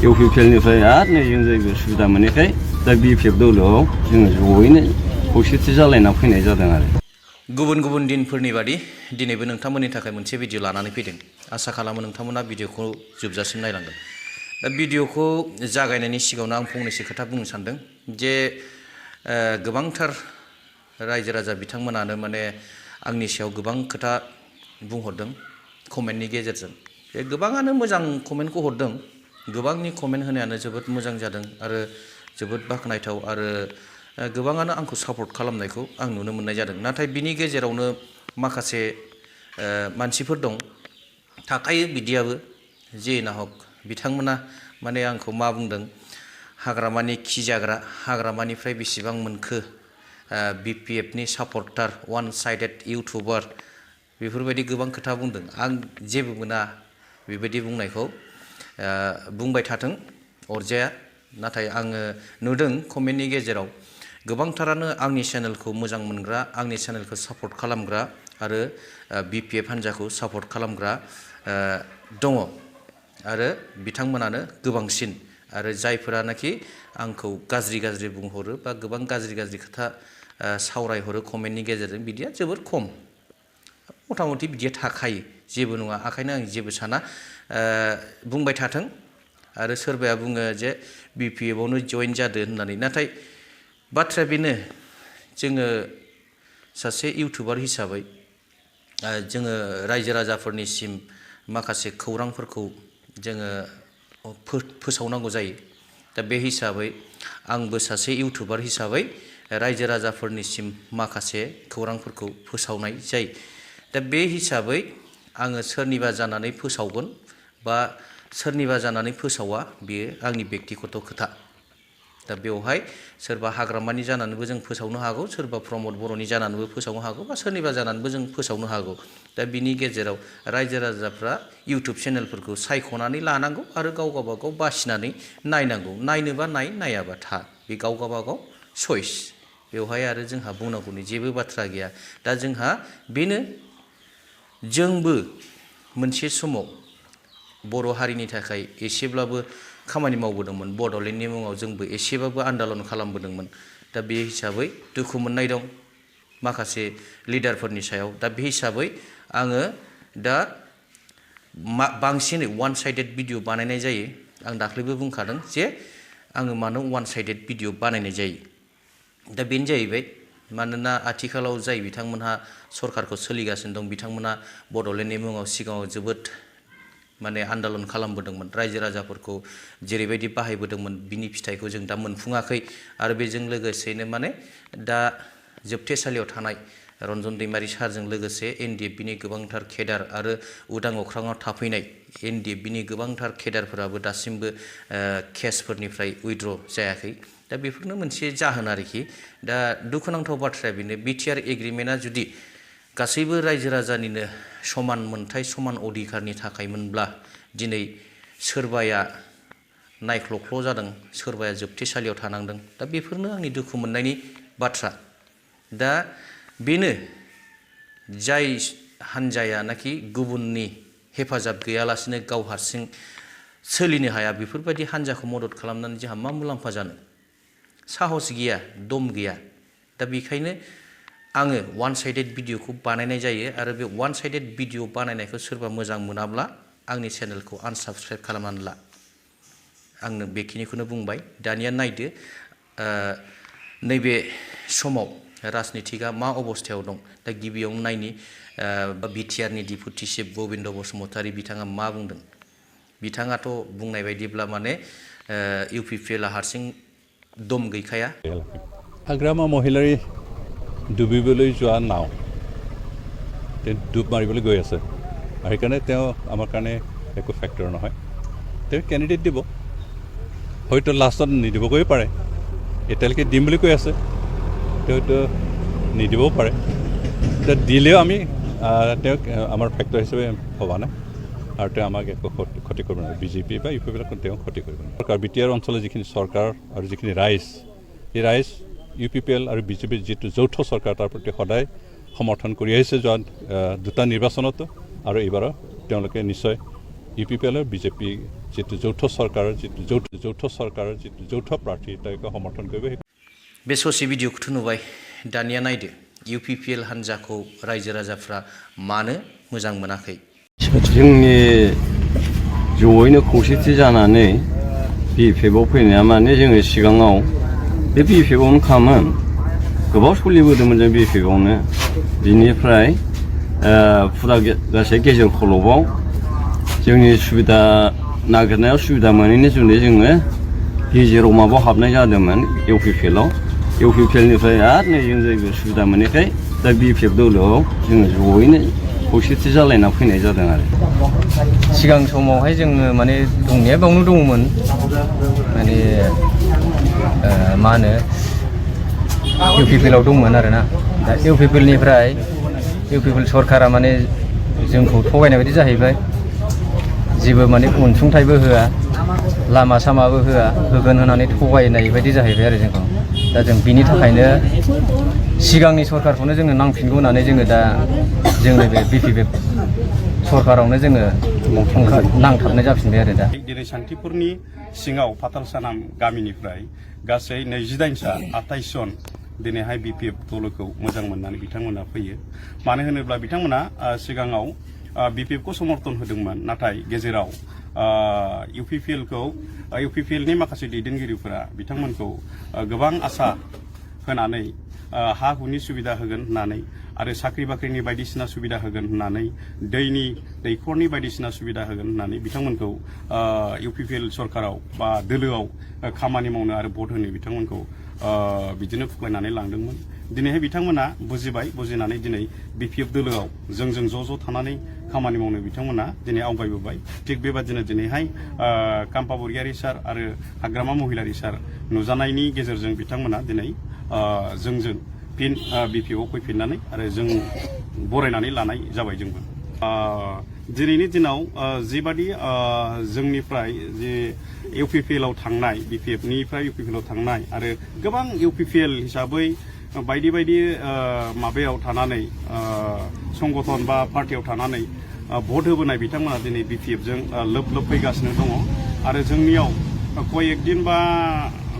UPPLनिफ्राय आरो नै जों जायबो सुबिदा मोनैखाय दा BPF दौलआव जोङो जयैनो खौसेथि जालायना फैनाय जादों आरो गुबुन गुबुन दिनफोरनि बादि दिनैबो नोंथांमोननि थाखाय मोनसे भिडिअ लानानै फैदों आसा खालामो नोंथांमोना भिडिअखौ जोबजासिम नायलांगोन दा भिडिअखौ जागायनायनि सिगाङावनो आं फंनैसो खोथा बुंनो सानदों जे गोबांथार रायजो राजा बिथांमोनानो माने आंनि सायाव गोबां खोथा बुंहरदों कमेन्टनि गेजेरजों बे गोबाङानो मोजां कमेन्टखौ हरदों गोबांनि कमेन्ट होनायानो जोबोद मोजां जादों आरो जोबोद बाख्नायथाव आरो गोबाङानो आंखौ सापर्ट खालामनायखौ आं नुनो मोननाय जादों नाथाय बिनि गेजेरावनो माखासे मानसिफोर दं थाखायो बिदियाबो जे नाहक बिथांमोना माने आंखौ मा बुंदों हाग्रामानि खि जाग्रा हाग्रामानिफ्राय बेसेबां मोनखो BPFनि सापर्टार वान साइडेड इउटुबार बेफोरबायदि गोबां खोथा बुंदों आं जेबो मोना बेबायदि बुंनायखौ बुंबाय थाथों अरजाया नाथाय आङो नुदों कमेन्टनि गेजेराव गोबांथारानो आंनि चेनेलखौ मोजां मोनग्रा आंनि चेनेलखौ सापर्ट खालामग्रा आरो BPF हान्जाखौ सापर्ट खालामग्रा दङ आरो बिथांमोनानो गोबांसिन आरो जायफोरानाखि आंखौ गाज्रि बुंहरो बा गोबां गाज्रि खोथा सावरायहरो कमेन्टनि गेजेरजों बिदिया जोबोर खम मथा मथि बिदिया थाखायो जेबो नङा ओंखायनो आं जेबो साना बुंबाय थाथों आरो सोरबाया बुङो जे BPFआवनो जइन जादो होननानै नाथाय बाथ्राया बेनो जोङो सासे इउटुबार हिसाबै जोङो रायजो राजाफोरनिसिम माखासे खौरांफोरखौ जोङो फोसावनांगौ जायो दा बे हिसाबै आंबो सासे इउटुबार हिसाबै रायजो राजाफोरनिसिम माखासे खौरांफोरखौ फोसावनाय जायो दा बे हिसाबै आङो सोरनिबा जानानै फोसावगोन बा सोरनिबा जानानै फोसावा बेयो आंनि बेक्तिगत खोथा दा बेवहाय सोरबा हाग्रामानि जानानैबो जों फोसावनो हागौ सोरबा प्रमद बर'नि जानानैबो फोसावनो हागौ बा सोरनिबा जानानैबो जों फोसावनो हागौ दा बिनि गेजेराव रायजो राजाफ्रा इउटुब चेनेलफोरखौ सायख'नानै लानांगौ आरो गाव गावबागाव बासिनानै नायनांगौ नायनोबा नायाबा था बे गाव गावबागाव चइस बेवहाय आरो जोंहा बुंनांगौनि जेबो बाथ्रा गैया दा जोंहा बेनो जोंबो मोनसे समाव बर' हारिनि थाखाय एसेब्लाबो खामानि मावबोदोंमोन बड'लेण्डनि मुङाव जोंबो एसेबाबो आन्दालन खालामबोदोंमन दा बे हिसाबै दुखु मोननाय दं माखासे लिडारफोरनि सायाव दा बे हिसाबै आङो दा बांसिनै वान साइडेड भिडिअ बानायनाय जायो आं दाख्लैबो बुंखादों जे आङो मानो वान साइडेड भिडिअ बानायनाय जायो दा बेनो जाहैबाय मानोना आथिखालाव जाय बिथांमोनहा सरकारखौ सोलिगासिनो दं बिथांमोना बड'लेण्डनि मुङाव सिगाङाव जोबोद माने आन्दालन खालामबोदोंमोन रायजो राजाफोरखौ जेरैबायदि बाहायबोदोंमोन बिनि फिथाइखौ जों दा मोनफुङाखै आरो बेजों लोगोसेनो माने दा जोबथेसालियाव थानाय रन्जन दैमारि सारजों लोगोसे NDFBनि गोबांथार केडार आरो उदां अख्राङाव थाफैनाय NDFBनि गोबांथार केडारफोराबो दासिमबो केसफोरनिफ्राय उइद्र जायाखै दा बेफोरनो मोनसे जाहोन आरोखि दा दुखुनांथाव बाथ्राया बेनो BTR एग्रिमेन्टआ जुदि गासैबो रायजो राजानिनो समान मोनथाय समान अधिकारनि थाखायमोनब्ला दिनै सोरबाया नायख्ल'ख्ल' जादों सोरबाया जोबथेसालियाव थानांदों दा बेफोरनो आंनि दुखु मोननायनि बाथ्रा दा बेनो जाय हान्जायानाखि गुबुननि हेफाजाब गैयालासिनो गाव हारसिं सोलिनो हाया बेफोरबायदि हान्जाखौ मदद खालामनानै जोंहा मा मुलाम्फा जानो साहस गैया दम गैया दा बेखायनो आङो वान साइडेड भिडिअखौ बानायनाय जायो आरो बे वान साइडेड भिडिअ बानायनायखौ सोरबा मोजां मोनाब्ला आंनि चेनेलखौ आनसाबस्क्राइब खालामनानै ला आंनो बेखिनिखौनो बुंबाय दानिया नायदो नैबे समाव राजनितिकआ मा अबस्थायाव दं दा गिबियावनो नायनि BTRनि डिपुटि चिफ गबिन्द बसुमतारी बिथाङा मा बुंदों बिथाङाथ' बुंनाय बायदिब्ला माने UPPLआ हारसिं दम गैखाया हाग्रामा महिलारी ডুবিবলৈ যোৱা নাও ডুব মাৰিবলৈ গৈ আছে আৰু সেইকাৰণে তেওঁ আমাৰ কাৰণে একো ফেক্টৰ নহয় তেওঁ কেণ্ডিডেট দিব হয়তো লাষ্টত নিদিবগৈ পাৰে এতিয়ালৈকে দিম বুলি কৈ আছে তেওঁতো নিদিবও পাৰে এতিয়া দিলেও আমি তেওঁক আমাৰ ফেক্টৰ হিচাপে ভবা নাই আৰু তেওঁ আমাক একো ক্ষতি কৰিব নোৱাৰে BJP বা UPPLক তেওঁ ক্ষতি কৰিব নোৱাৰে চৰকাৰ BTR অঞ্চলৰ যিখিনি চৰকাৰ আৰু যিখিনি ৰাইজ এই ৰাইজ UPPL আৰু BJPৰ যিটো যৌথ চৰকাৰ তাৰ প্ৰতি সদায় সমৰ্থন কৰি আহিছে যোৱা দুটা নিৰ্বাচনতো আৰু এইবাৰ তেওঁলোকে নিশ্চয় UPPL BJP जितु যৌথ सरकाৰৰ जितु যৌথ প্ৰাৰ্থী তেওঁক সমৰ্থন কৰিব। बे ससे भिडिअखौथ' नुबाय दानिया नायदो UPPL हान्जाखौ रायजो राजाफ्रा मानो मोजां मोनाखै। जोंनि जयैनो खौसेथि जानानै BPFआव फैनाया माने जोङो सिगाङाव बे BPFआवनो खामोन गोबाव सोलिबोदोंमोन जों BPFआवनो बिनिफ्राय फुरा गासै गेजेर खलबाव जोंनि सुबिदा नागिरनायाव सुबिदा मोनैनि जुनै जोङो गेजेराव माबायाव हाबनाय जादोंमोन UPPLनिफ्राय आरो नै जों जायबो सुबिदा मोनैखाय दा BPF दलोआव जोङो जयैनो खौसेथि जालायना फैनाय जादों आरो सिगां समावहाय जोङो माने दंनाया बावनो दङमोन माने मा होनो UPPLआव दंमोन आरोना दा UPPLनिफ्राय UPPL सरकारा माने जोंखौ थगायनाय बायदि जाहैबाय जेबो माने अनसुंथाइबो होआ लामा सामाबो होगोन होननानै थगायनाय बायदि जाहैबाय आरो जोंखौ दा जों बिनि थाखायनो सिगांनि सरकारखौनो जोङो नांफिनगौ होननानै जोङो दा जोंनि बे BPF सरकारावनो जोङो नांथाबनाय जाफिनबाय आरो दा दिनै सान्थिपुरनि सिङाव फाथालसानाम गामिनिफ्राय गासै 28 जन दिनैहाय BPF दलखौ मोजां मोननानै बिथांमोना फैयो मानो होनोब्ला बिथांमोना सिगाङाव BPFखौ समर्थन होदोंमोन नाथाय गेजेराव UPPLनि माखासे दैदेनगिरिफोरा बिथांमोनखौ गोबां आसा होनानै हा हुनि सुबिदा होगोन होननानै आरो साख्रि बाख्रिनि बायदिसिना सुबिदा होगोन होननानै दैखरनि बायदिसिना सुबिदा होगोन होननानै बिथांमोनखौ UPPL सरकाराव बा दोलोआव खामानि मावनो आरो भट होनो बिथांमोनखौ बिदिनो फुख्लायनानै लांदोंमोन दिनैहाय बिथांमोना बुजिबाय बुजिनानै दिनै BPF दोलोआव जोंजों ज' थानानै खामानि मावनो बिथांमोना दिनै आवगायबोबाय थिग बेबादिनो दिनैहाय काम्पा बरगयारी सार आरो हाग्रामा महिलारी सार नुजानायनि गेजेरजों बिथांमोना दिनै जोंजों फिन BPFआव फैफिननानै आरो जों बरायनानै लानाय जाबाय जोंबो दिनैनि दिनाव जिबादि जोंनिफ्राय जे UPPLआव थांनाय BPFनिफ्राय UPPLआव थांनाय आरो गोबां UPPL हिसाबै बायदि माबायाव थानानै संगठन बा पार्टियाव थानानै भट होबोनाय बिथांमोना दिनै BPFजों लोब फैगासिनो दङ आरो जोंनियाव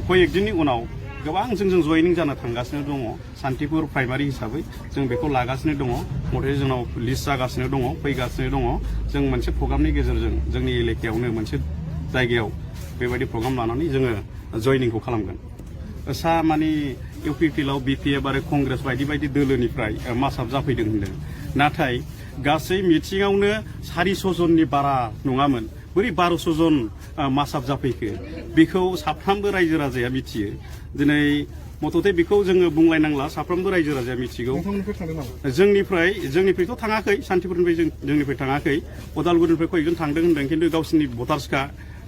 कयेकदिननि उनाव गोबां जोंजों जयनिं जानो थांगासिनो दङ सान्थिपुर प्राइमारि हिसाबै जों बेखौ लागासिनो दङ मथे जोंनाव लिस्ट जागासिनो दङ फैगासिनो दङ जों मोनसे प्रग्रामनि गेजेरजों जोंनि एलेकायावनो मोनसे जायगायाव बेबायदि प्रग्राम लानानै जोङो जयनिंखौ खालामगोन माने UPPLआव BPF आरो कंग्रेस बायदि दोलोनिफ्राय मासाब जाफैदों होनदों नाथाय गासै मिटिङावनो 400 जननि बारा नङामोन बोरै 1200 जन मासाब जाफैखो बेखौ साफ्रोमबो रायजो राजाया मिथियो दिनै मथथे बेखौ जोङो बुंलायनांला साफ्रोमबो रायजो राजाया मिथिगौ जोंनिफ्रायथ' थाङाखै सान्थिपुरनिफ्राय जोंनिफ्राय थाङाखै उदालगुरिनिफ्राय कयजन थांदों होनदों खिन्थु गावसिनि भटार्सखा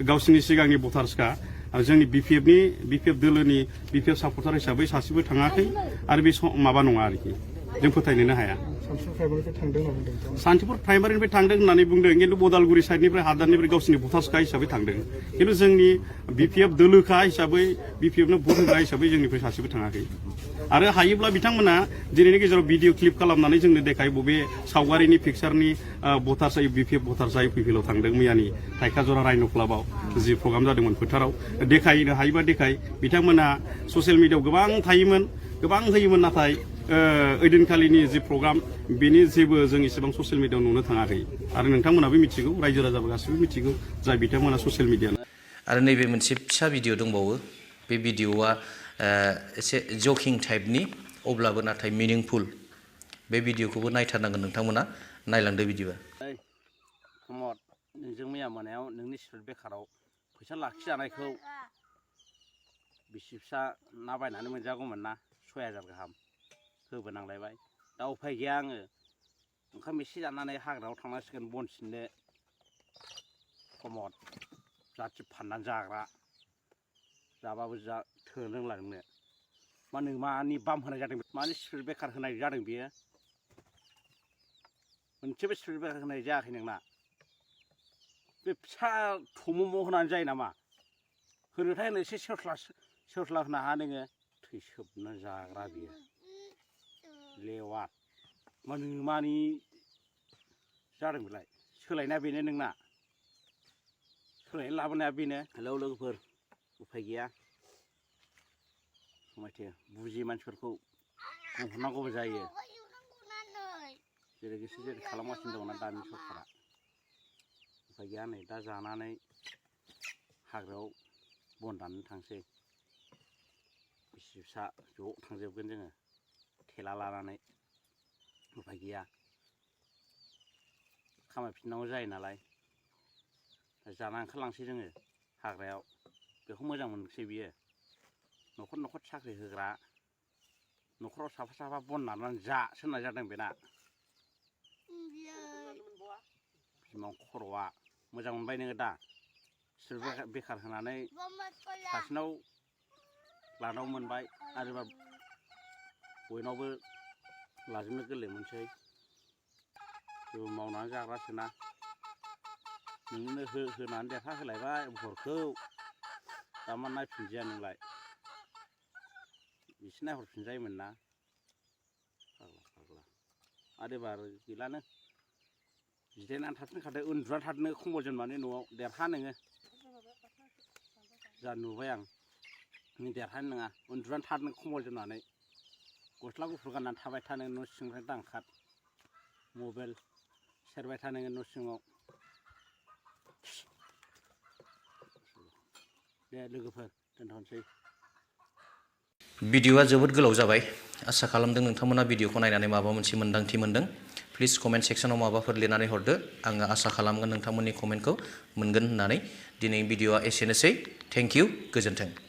गावसिनि सिगांनि भटार्सखा जोंनि BPF दोलोनि BPF सापर्टार हिसाबै सासेबो थाङाखै आरो बे माबा नङा आरोखि जों फोथायनोनो हाया सान्थिपुर प्राइमारिनिफ्राय थांदों होननानै बुंदों खिन्थु उदालगुरि साइडनिफ्राय हादारनिफ्राय गावसिनि भटार्सखा हिसाबै थांदों खिन्थु जोंनि BPF दोलोखा हिसाबै BPFनो भट होग्रा हिसाबै जोंनिफ्राय सासेबो थाङाखै आरो हायोब्ला बिथांमोना दिनैनि गेजेराव भिडिअ क्लिप खालामनानै जोंनो देखाय बबे सावगारिनि पिक्सारनि भटार्स BPF भटार्सआ UPPLआव थांदों मैयानि थाइखाजरा रायन' क्लाबाव जि प्रग्राम जादोंमोन फोथाराव देखायनो हायोबा देखाय बिथांमोना ससियेल मिडियायाव गोबां होयोमोन नाथाय ओइदिनखालिनि जि प्रग्राम बेनि जेबो जों इसेबां ससियेल मिडियायाव नुनो थाङाखै आरो नोंथांमोनाबो मिथिगौ रायजो राजाबो गासैबो मिथिगौ जाय बिथांमोना ससियेल मिडिया आरो नैबे मोनसे फिसा भिडिअ दंबावो बे भिडिअआ एसे जकिं टाइपनि अब्लाबो नाथाय मिनिंफुल बे भिडिअखौबो नायथारनांगोन नोंथांमोना नायलांदो बिदिबा प्रमद नोंजों मैया मोनायाव नोंनि स्पिड बेकाराव फैसा लाखिजानायखौ बिसि फिसा ना बायनानै मोनजागौमोन ना 6000 गाहाम होबोनांलायबाय दा उफाय गैया आङो ओंखाम एसे जानानै हाग्रायाव थांनांसिगोन बन सिननो प्रमद जाथि फाननानै जाग्रा जाबाबो थोनो रोंलांनो मा नों मानि बाम होनाय जादों मानि स्पिड बेकार होनाय जादों बेयो मोनसेबो स्पिड बेकार होनाय जायाखै नोंना बे फिसा थमम' होनानै जायो नामा होनोथाय होनो एसे सेवस्ला होनो हा नोङो थैसोबनानै जाग्रा बियो लेवाद मा नों मानि जादों बेलाय सोलायना बेनो नोंना सोलायनानै लाबोनाया बेनो हेलौ लोगोफोर उफाय गैया समायथे बुजियै मानसिफोरखौ बुंहरनांगौबो जायो जेरै गोसो जेरै खालामगासिनो दंना दानि सरखारा उफाय गैया नै दा जानानै हाग्रायाव बन दाननो थांसै बिसि फिसा ज' थांजोबगोन जोङो थेला लानानै उफाय गैया खामायफिननांगौ जायो नालाय जाना ओंखारलांसै जोङो हाग्रायाव बेखौ मोजां मोनसै बियो न'खर न'खर साख्रि होग्रा न'खराव साफा साफा बन नारनानै जा सोनाय जादों बेना बिमा खर'आ मोजां मोनबाय नोङो दा बिसोर बेखार होनानै सासेनाव लानाव मोनबाय आरोबा बयनावबो लाजोबनो गोरलै मोनसै जेबो मावनानै जाग्रासोना नोंनो होनानै देरहा होलायबाय हरखौ दा मा नायफिनजाया नोंलाय एसे नायहरफिनजायोमोन ना फाग्ला फाग्ला आरो एबार गैलानो जिरायनानै थाफिनखादो उन्दुनानै थादोनो खम्बल जोमनानै न'आव देरहा नोङो जा नुबाय आं नों देरहानो नङा उन्दुनानै थादोनो खम्बल जोमनानै गस्ला गुफुर गाननानै थाबाय था नों न' सिंनिफ्राय दांखार मबाइल सेरबाय था नोङो न' सिङाव दे लोगोफोर दोनथ'नोसै भिडिअआ जोबोद गोलाव जाबाय आसा खालामदों नोंथांमोना भिडिअखौ नायनानै माबा मोनसे मोन्दांथि मोन्दों प्लिज कमेन्ट सेक्सनाव माबाफोर लिरनानै हरदो आङो आसा खालामगोन नोंथांमोननि कमेन्टखौ मोनगोन होननानै दिनै भिडिअआ एसेनोसै थेंक इउ गोजोन्थों